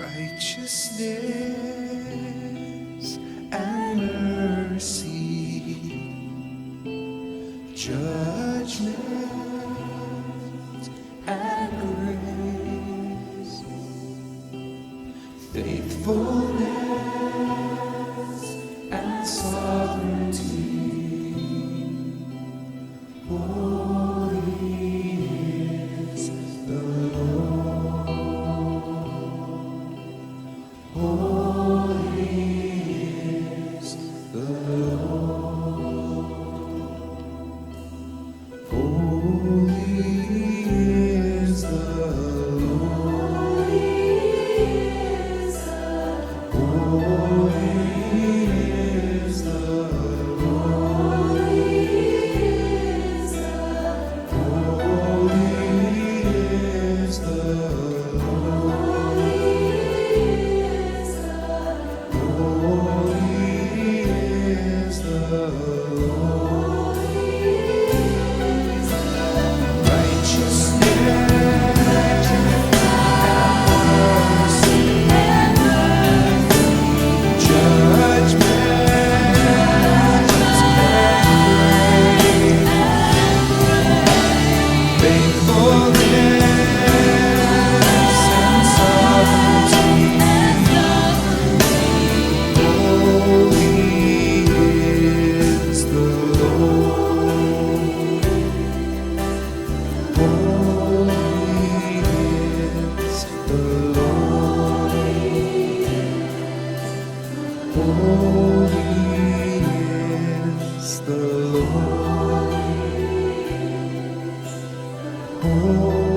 righteousness and mercy, judgment and grace, faithfulness and sovereignty. Holy is the Lord. Holy is the Lord. Holy is the Lord. Holy is the Lord. Holy is the Lord. Holy is the Lord. Righteousness and mercy, judgment and grace, faithfulness and sovereignty. Holy is the Lord. Holy is the Lord. Holy is the Lord. Holy